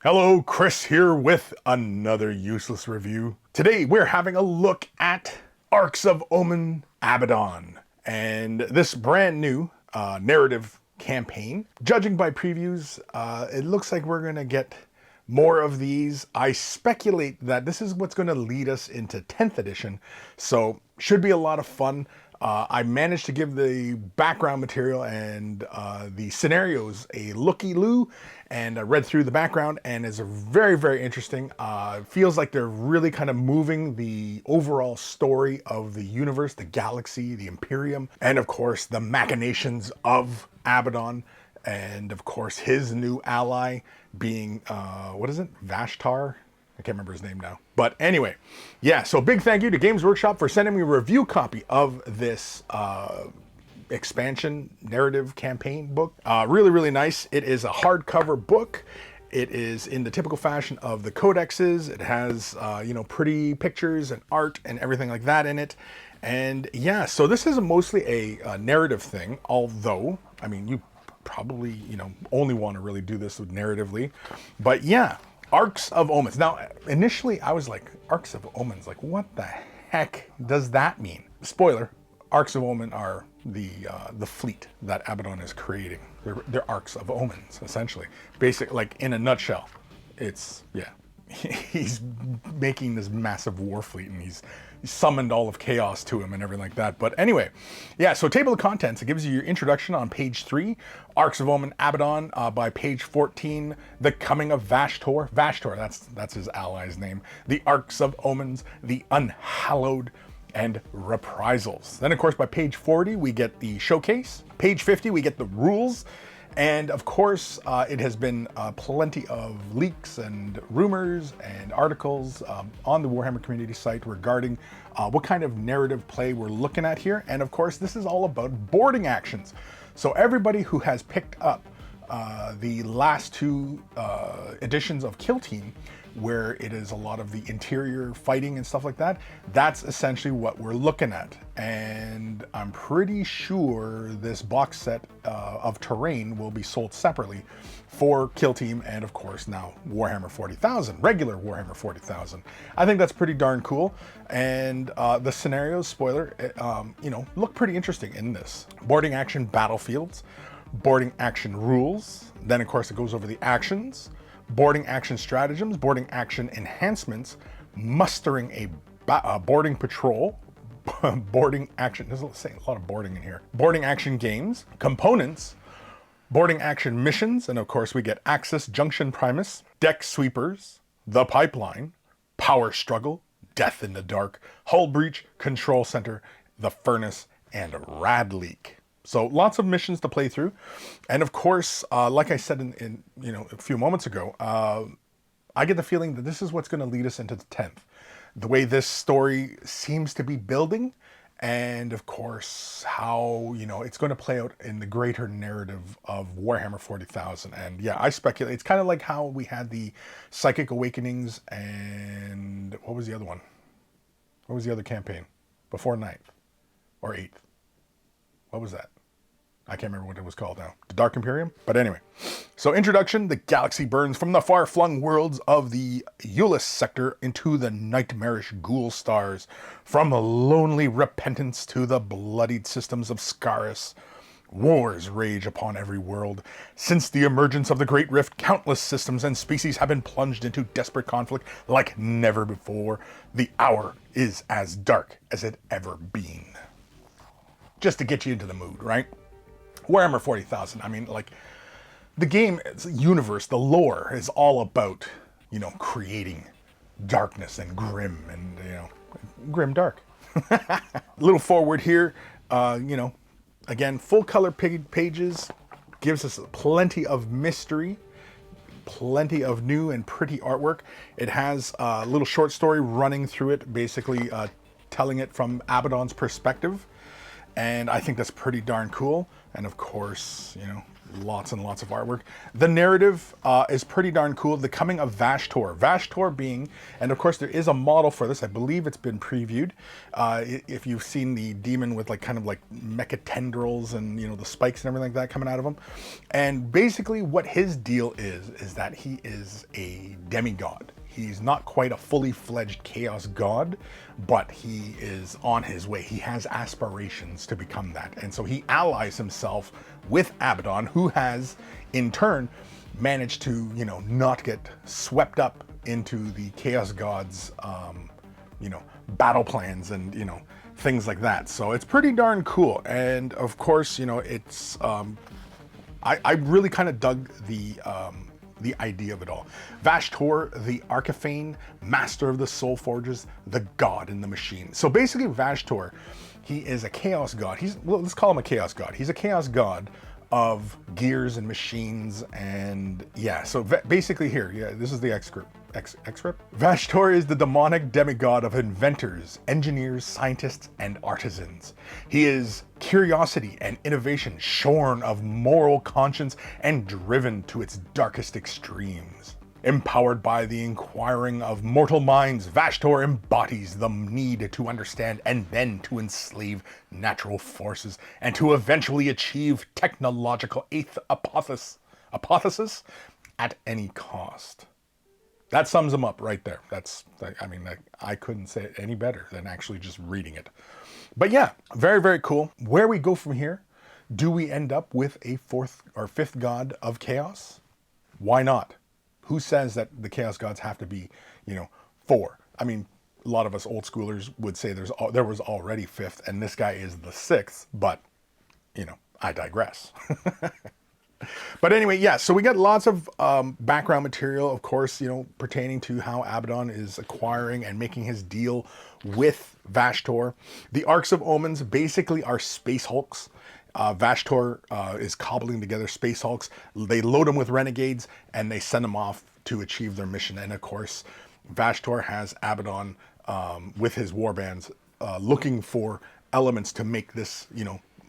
Hello, Chris here with another useless review. Today we're having a look at Arks of Omen Abaddon and this brand new narrative campaign. Judging by previews, it looks like we're gonna get more of these. I speculate that this is what's gonna lead us into 10th edition, so should be a lot of fun. I managed to give the background material and the scenarios a looky-loo, and I read through the background, and it's very, very interesting. Feels like they're really kind of moving the overall story of the universe, the galaxy, the Imperium, and of course the machinations of Abaddon, and of course his new ally being, what is it? Vashtar? I can't remember his name now. But anyway, yeah, so big thank you to Games Workshop for sending me a review copy of this expansion narrative campaign book. Really, really nice. It is a hardcover book. It is in the typical fashion of the codexes. It has, pretty pictures and art and everything like that in it. And yeah, so this is mostly a narrative thing, although, I mean, you probably, only want to really do this narratively. But yeah. Arks of Omens. Now, initially I was like, Arks of Omens, like what the heck does that mean? Spoiler, Arks of Omen are the fleet that Abaddon is creating. They're Arks of Omens, essentially. Basic, like in a nutshell, it's, yeah. He's making this massive war fleet and he's summoned all of chaos to him and everything like that. But anyway, yeah, so table of contents, it gives you your introduction on page 3, Arks of Omen Abaddon, by page 14, the coming of Vashtor. Vashtor, that's his ally's name. The Arks of Omens, the unhallowed, and reprisals. Then of course by page 40 we get the showcase. Page 50 we get the rules. And of course, it has been plenty of leaks and rumors and articles on the Warhammer community site regarding what kind of narrative play we're looking at here. And of course, this is all about boarding actions. So everybody who has picked up the last two editions of Kill Team, where it is a lot of the interior fighting and stuff like that, that's essentially what we're looking at. And I'm pretty sure this box set of terrain will be sold separately for Kill Team and of course now Warhammer 40,000, regular Warhammer 40,000. I think that's pretty darn cool. And the scenarios, spoiler, look pretty interesting in this. Boarding action battlefields, boarding action rules, then of course it goes over the actions, boarding action stratagems, boarding action enhancements, mustering a boarding patrol, boarding action, there's a lot of boarding in here, boarding action games, components, boarding action missions, and of course we get Axis Junction Primus, deck sweepers, the pipeline, power struggle, death in the dark, hull breach, control center, the furnace, and rad leak. So lots of missions to play through. And of course, like I said in a few moments ago, I get the feeling that this is what's going to lead us into the 10th. The way this story seems to be building, and of course, how, it's going to play out in the greater narrative of Warhammer 40,000. And yeah, I speculate, it's kind of like how we had the Psychic Awakenings and what was the other one? What was the other campaign? Before 9th or 8th? What was that? I can't remember what it was called now. The Dark Imperium? But anyway. So introduction, the galaxy burns from the far-flung worlds of the Euless sector into the nightmarish ghoul stars. From lonely repentance to the bloodied systems of Scaris. Wars rage upon every world. Since the emergence of the Great Rift, countless systems and species have been plunged into desperate conflict like never before. The hour is as dark as it ever been. Just to get you into the mood, right? Warhammer 40,000, I mean, like, the game, universe, the lore is all about, creating darkness and grim and, grim dark. A little forward here, again, full color pages, gives us plenty of mystery, plenty of new and pretty artwork. It has a little short story running through it, basically telling it from Abaddon's perspective. And I think that's pretty darn cool. And of course, lots and lots of artwork. The narrative is pretty darn cool. The Coming of Vashtor. Vashtor being, and of course there is a model for this. I believe it's been previewed. If you've seen the demon with like kind of like mecha tendrils and the spikes and everything like that coming out of him. And basically what his deal is that he is a demigod. He's not quite a fully fledged chaos god, but he is on his way. He has aspirations to become that. And so he allies himself with Abaddon, who has in turn managed to, not get swept up into the chaos gods, battle plans and, things like that. So it's pretty darn cool. And of course, it's, I really kind of dug the idea of it all. Vashtor, the Archifane, master of the soul forges, the god in the machine. So basically Vashtor, he is a chaos god. Let's call him a chaos god. He's a chaos god of gears and machines, and yeah, so basically here, this is the excerpt. Vashtor is the demonic demigod of inventors, engineers, scientists, and artisans. He is curiosity and innovation, shorn of moral conscience and driven to its darkest extremes. Empowered by the inquiring of mortal minds, Vashtor embodies the need to understand and then to enslave natural forces and to eventually achieve technological apotheosis at any cost. That sums him up right there. I couldn't say it any better than actually just reading it. But yeah, very, very cool. Where we go from here, do we end up with a fourth or fifth god of chaos? Why not? Who says that the chaos gods have to be, 4? I mean, a lot of us old schoolers would say there was already 5th, and this guy is the 6th, but, I digress. But anyway, yeah, so we got lots of background material, of course, pertaining to how Abaddon is acquiring and making his deal with Vashtor. The Arks of Omens basically are space hulks. Vashtor is cobbling together space hulks. They load them with renegades and they send them off to achieve their mission. And of course, Vashtor has Abaddon with his warbands looking for elements to make this,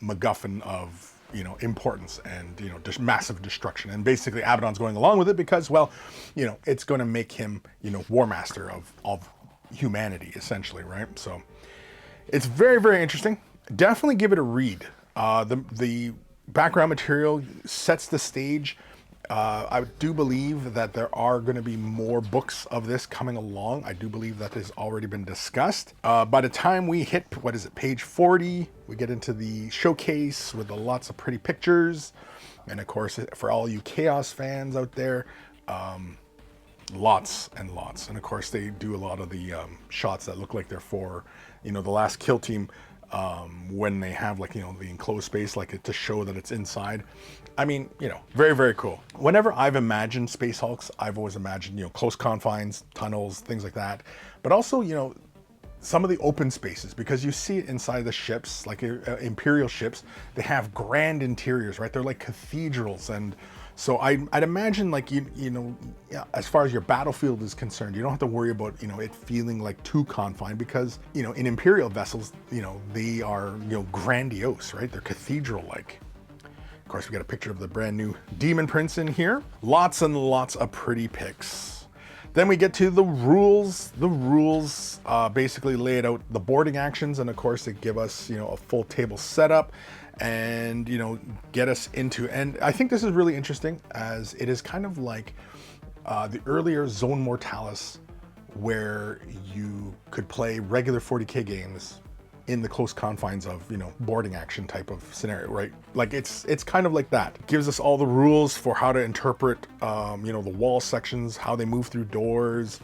MacGuffin of importance and, just massive destruction. And basically Abaddon's going along with it because, well, it's going to make him, Warmaster of humanity, essentially, right? So it's very, very interesting. Definitely give it a read. The background material sets the stage. I do believe that there are going to be more books of this coming along. I do believe that has already been discussed. By the time we hit, page 40, we get into the showcase with lots of pretty pictures. And of course, for all you Chaos fans out there, lots and lots. And of course, they do a lot of the shots that look like they're for, the last kill team. When they have the enclosed space, to show that it's inside. I mean, very, very cool. Whenever I've imagined Space Hulks, I've always imagined, close confines, tunnels, things like that. But also, some of the open spaces, because you see it inside the ships, like Imperial ships, they have grand interiors, right? They're like cathedrals. And so I'd imagine as far as your battlefield is concerned, you don't have to worry about, it feeling like too confined because, in Imperial vessels, they are, grandiose, right? They're cathedral-like. Of course, we got a picture of the brand new Demon Prince in here. Lots and lots of pretty pics. Then we get to the rules. The rules basically lay out the boarding actions, and of course, they give us, a full table setup. And get us into, and I think this is really interesting as it is kind of like the earlier Zone Mortalis, where you could play regular 40K games in the close confines of boarding action type of scenario, right? Like it's kind of like that. It gives us all the rules for how to interpret the wall sections, how they move through doors,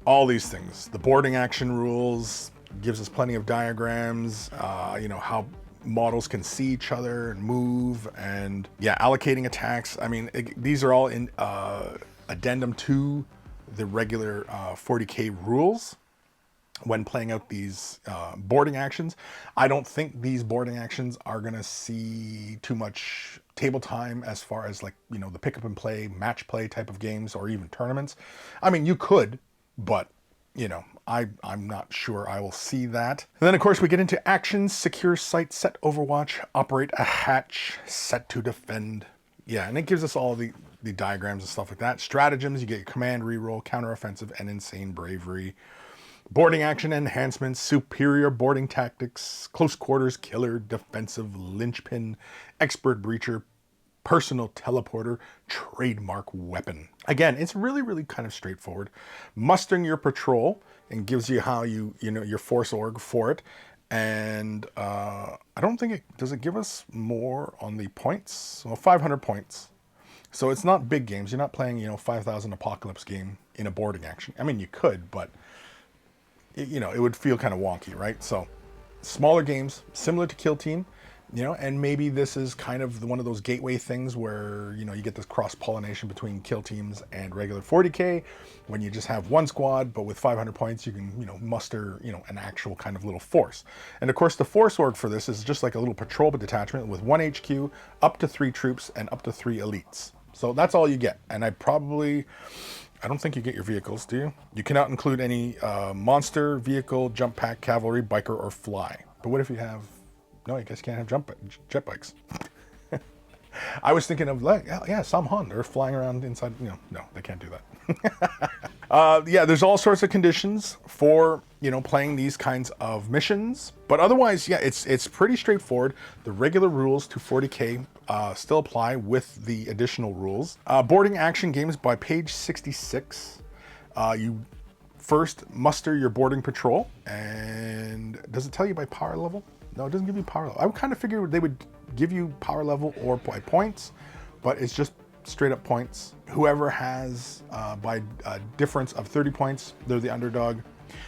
all these things. The boarding action rules gives us plenty of diagrams, how models can see each other and move, and yeah, allocating attacks. I mean, these are all in addendum to the regular 40K rules when playing out these boarding actions. I don't think these boarding actions are going to see too much table time as far as the pick up and play, match play type of games or even tournaments. I mean, you could, but I'm not sure I will see that. And then of course we get into actions: secure site, set overwatch, operate a hatch, set to defend, Yeah, and it gives us all the diagrams and stuff like that. Stratagems, you get your command, reroll, counteroffensive, and insane bravery. Boarding action enhancements, superior boarding tactics, close quarters killer, defensive linchpin, expert breacher, personal teleporter, trademark weapon. Again, it's really kind of straightforward. Mustering your patrol and gives you how you know your force org for it. And I don't think does it give us more on the points? Well, 500 points. So it's not big games. You're not playing 5,000 apocalypse game in a boarding action. I mean, you could, but it would feel kind of wonky, right? So smaller games, similar to Kill Team, and maybe this is kind of one of those gateway things where, you get this cross-pollination between Kill Teams and regular 40K, when you just have one squad, but with 500 points, you can, muster, an actual kind of little force. And of course, the force org for this is just like a little patrol detachment with 1 HQ, up to 3 troops, and up to 3 elites. So that's all you get. And I don't think you get your vehicles, do you? You cannot include any monster, vehicle, jump pack, cavalry, biker, or fly. But what if you have... No, I guess you can't have jet bikes. I was thinking of some Honda are flying around inside. No, they can't do that. Yeah, there's all sorts of conditions for playing these kinds of missions, but otherwise, yeah, it's pretty straightforward. The regular rules to 40K still apply with the additional rules. Boarding action games by page 66. You first muster your boarding patrol, and does it tell you by power level? No, it doesn't give you power level. I would kind of figure they would give you power level or by points, but it's just straight up points. Whoever has by a difference of 30 points, they're the underdog.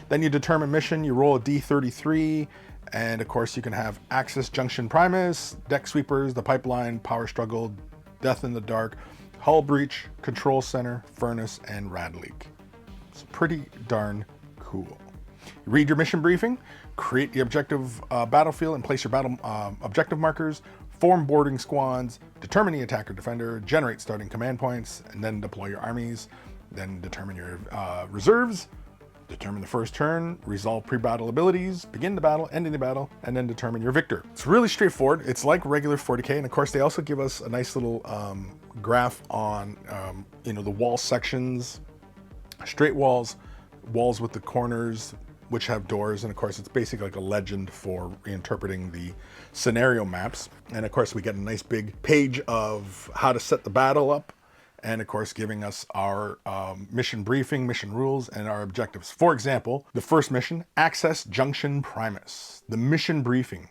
Then you determine mission, you roll a D33, and of course you can have Axis Junction Primus, Deck Sweepers, the Pipeline, Power Struggle, Death in the Dark, Hull Breach, Control Center, Furnace, and Rad Leak. It's pretty darn cool. Read your mission briefing, create the objective battlefield and place your battle objective markers, form boarding squads, determine the attacker defender, generate starting command points, and then deploy your armies, then determine your reserves, determine the first turn, resolve pre-battle abilities, begin the battle, ending the battle, and then determine your victor. It's really straightforward. It's like regular 40K, and of course they also give us a nice little graph on the wall sections, straight walls, walls with the corners, which have doors, and of course it's basically like a legend for reinterpreting the scenario maps. And of course we get a nice big page of how to set the battle up, and of course giving us our mission briefing, mission rules, and our objectives. For example, the first mission, Access Junction Primus. The mission briefing.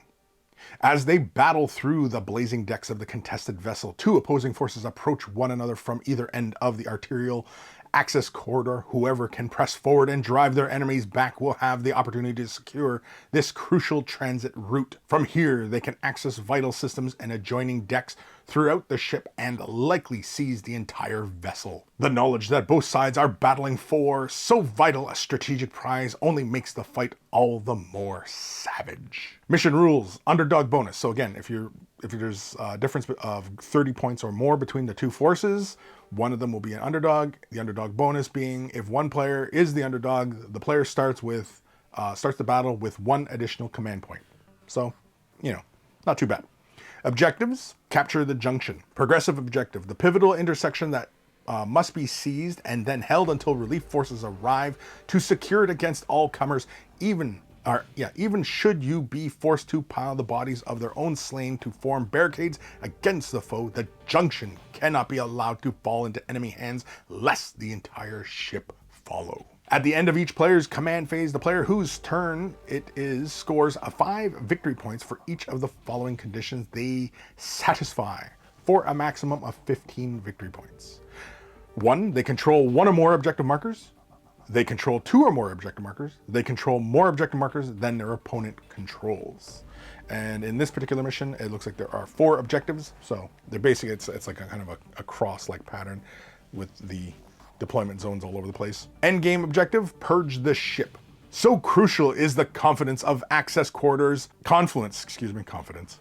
As they battle through the blazing decks of the contested vessel, 2 opposing forces approach one another from either end of the arterial access corridor. Whoever can press forward and drive their enemies back will have the opportunity to secure this crucial transit route. From here, they can access vital systems and adjoining decks throughout the ship and likely seize the entire vessel. The knowledge that both sides are battling for so vital a strategic prize only makes the fight all the more savage. Mission rules, underdog bonus. So again, if there's a difference of 30 points or more between the 2 forces, one of them will be an underdog. The underdog bonus being if one player is the underdog, the player starts the battle with 1 additional command point. So, not too bad. Objectives, capture the junction. Progressive objective, the pivotal intersection that must be seized and then held until relief forces arrive to secure it against all comers, even should you be forced to pile the bodies of their own slain to form barricades against the foe. The junction cannot be allowed to fall into enemy hands lest the entire ship follow. At the end of each player's command phase, the player whose turn it is scores 5 victory points for each of the following conditions they satisfy, for a maximum of 15 victory points. 1, they control 1 or more objective markers. They control 2 or more objective markers. They control more objective markers than their opponent controls. And in this particular mission, it looks like there are 4 objectives. So they're basically, it's like a kind of a cross-like pattern with the deployment zones all over the place. End game objective, purge the ship. So crucial is the confidence of access corridors, confidence.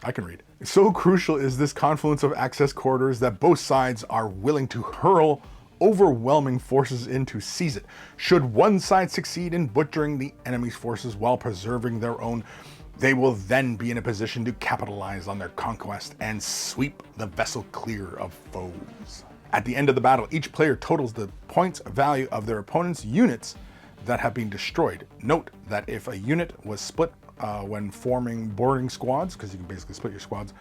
I can read. So crucial is this confluence of access corridors that both sides are willing to hurl overwhelming forces in to seize it. Should one side succeed in butchering the enemy's forces while preserving their own, They will then be in a position to capitalize on their conquest and sweep the vessel clear of foes. At the end of the battle, each player totals the points value of their opponent's units that have been destroyed. Note that if a unit was split when forming boarding squads, because you can basically split your squads,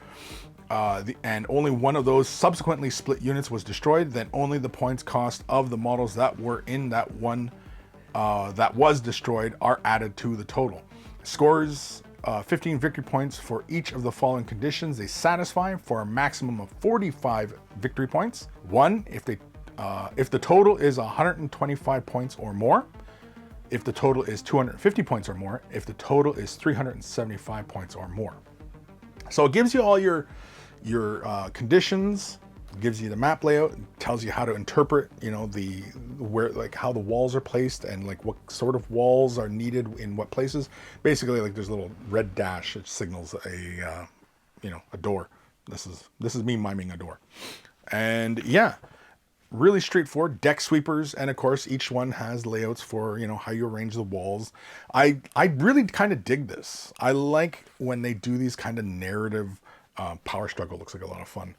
and only one of those subsequently split units was destroyed, then only the points cost of the models that were in that one that was destroyed are added to the total. Scores 15 victory points for each of the following conditions they satisfy for a maximum of 45 victory points. 1, if the total is 125 points or more. If the total is 250 points or more. If the total is 375 points or more. So it gives you all your conditions, gives you the map layout, tells you how to interpret, you know, how the walls are placed and like what sort of walls are needed in what places. Basically, like there's a little red dash that signals a door. This is me miming a door. And yeah, really straightforward. Deck sweepers, and of course each one has layouts for, you know, how you arrange the walls. I really kind of dig this. I like when they do these kind of narrative power struggle. Looks like a lot of fun.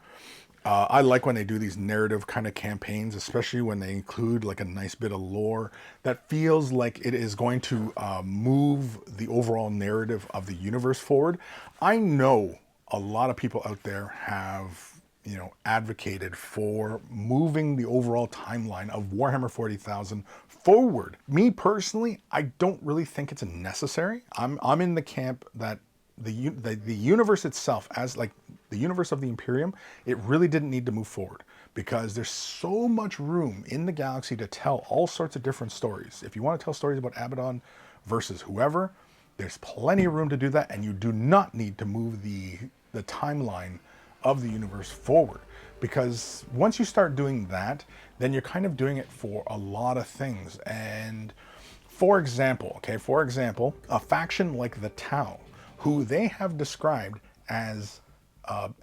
I like when they do these narrative kind of campaigns, especially when they include like a nice bit of lore that feels like it is going to move the overall narrative of the universe forward. I know a lot of people out there have, you know, advocated for moving the overall timeline of Warhammer 40,000 forward. Me personally, I don't really think it's necessary. I'm in the camp that the universe itself, as like the universe of the Imperium, it really didn't need to move forward because there's so much room in the galaxy to tell all sorts of different stories. If you want to tell stories about Abaddon versus whoever, there's plenty of room to do that, and you do not need to move the timeline of the universe forward, because once you start doing that, then you're kind of doing it for a lot of things. And for example, a faction like the Tau, who they have described as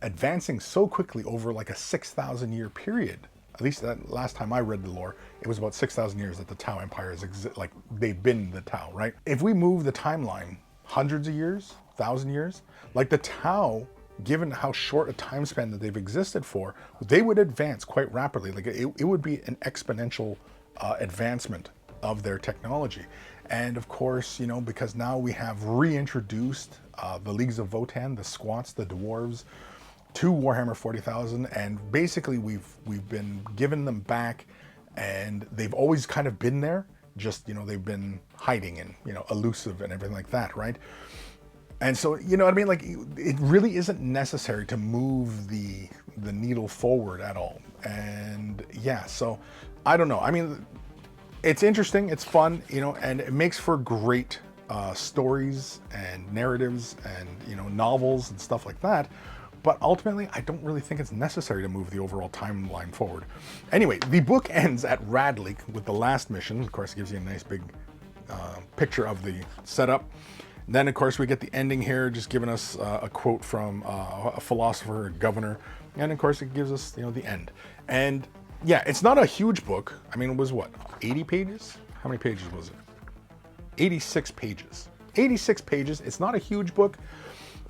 advancing so quickly over like a 6,000 year period. At least that last time I read the lore, it was about 6,000 years that the Tau Empire has like they've been the Tau, right? If we move the timeline hundreds of years, 1,000 years, like the Tau, given how short a time span that they've existed for, they would advance quite rapidly. Like it would be an exponential advancement of their technology. And of course, you know, because now we have reintroduced the Leagues of Votan, the Squats, the Dwarves, to Warhammer 40,000, and basically we've been given them back, and they've always kind of been there, just, you know, they've been hiding and, you know, elusive and everything like that, right? And so, you know what I mean? Like, it really isn't necessary to move the needle forward at all. And yeah, so I don't know. I mean, it's interesting, it's fun, you know, and it makes for great stories and narratives and, you know, novels and stuff like that. But ultimately, I don't really think it's necessary to move the overall timeline forward. Anyway, the book ends at Radley with the last mission. Of course, it gives you a nice big picture of the setup. Then, of course, we get the ending here, just giving us a quote from a philosopher, a governor. And, of course, it gives us, you know, the end. And, yeah, it's not a huge book. I mean, it was, what, 80 pages? How many pages was it? 86 pages. 86 pages. It's not a huge book,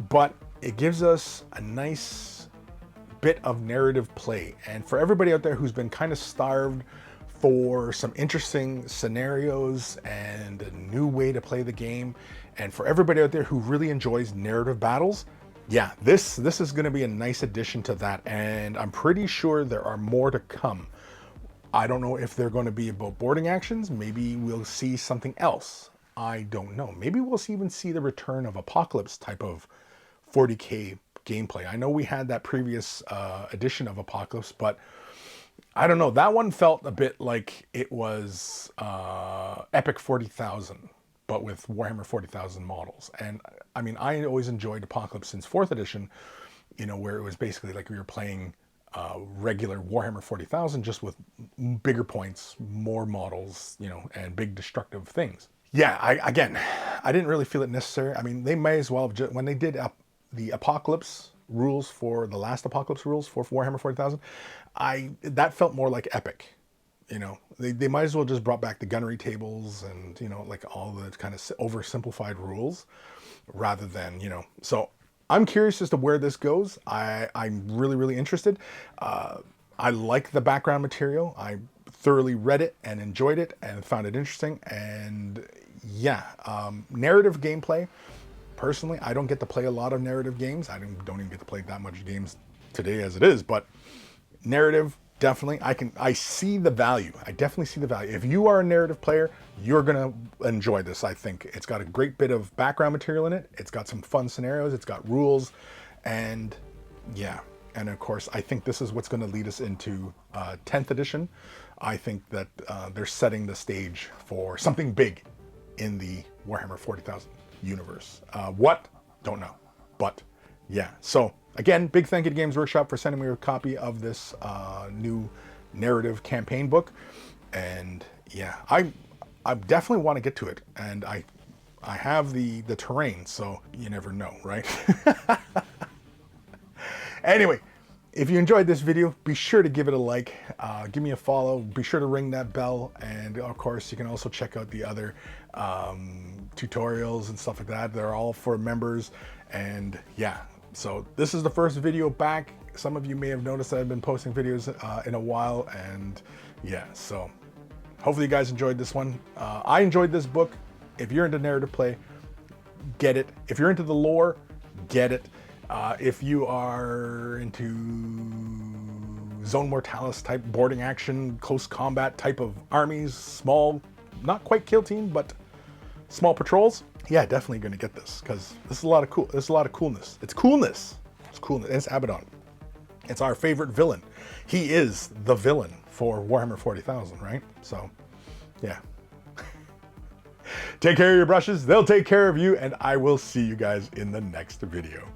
but it gives us a nice bit of narrative play. And for everybody out there who's been kind of starved for some interesting scenarios and a new way to play the game, and for everybody out there who really enjoys narrative battles, yeah, this is going to be a nice addition to that. And I'm pretty sure there are more to come. I don't know if they're going to be about boarding actions. Maybe we'll see something else. I don't know. Maybe we'll even see the return of Apocalypse type of 40K gameplay. I know we had that previous edition of Apocalypse, but I don't know. That one felt a bit like it was Epic 40,000, but with Warhammer 40,000 models. And I mean, I always enjoyed Apocalypse since 4th edition, you know, where it was basically like we were playing regular Warhammer 40,000, just with bigger points, more models, you know, and big destructive things. Yeah, I didn't really feel it necessary. I mean, they may as well have, when they did the Apocalypse rules for the last Apocalypse rules for Warhammer 40,000, that felt more like Epic. You know, they might as well just brought back the gunnery tables and, you know, like all the kind of oversimplified rules, rather than, you know, so I'm curious as to where this goes. I'm really, really interested. I like the background material. I thoroughly read it and enjoyed it and found it interesting. And yeah, narrative gameplay. Personally, I don't get to play a lot of narrative games. I don't even get to play that much games today as it is, but narrative, definitely, I see the value. I definitely see the value. If you are a narrative player, you're gonna enjoy this. I think it's got a great bit of background material in it. It's got some fun scenarios. It's got rules, and yeah. And of course, I think this is what's going to lead us into 10th edition. I think that they're setting the stage for something big in the Warhammer 40,000 universe. What? Don't know. But yeah. So again, big thank you to Games Workshop for sending me a copy of this new narrative campaign book. And yeah, I definitely want to get to it. And I have the terrain, so you never know, right? Anyway, if you enjoyed this video, be sure to give it a like, give me a follow, be sure to ring that bell, and of course you can also check out the other tutorials and stuff like that. They're all for members, and yeah, so this is the first video back. Some of you may have noticed that I've been posting videos in a while, and yeah, so hopefully you guys enjoyed this one. I enjoyed this book. If you're into narrative play, get it. If you're into the lore, get it. If you are into Zone Mortalis type boarding action, close combat type of armies, small, not quite kill team, but small patrols, yeah, definitely going to get this, because this is a lot of cool. There's a lot of coolness. It's coolness. It's coolness. And it's Abaddon. It's our favorite villain. He is the villain for Warhammer 40,000, right? So, yeah. Take care of your brushes. They'll take care of you, and I will see you guys in the next video.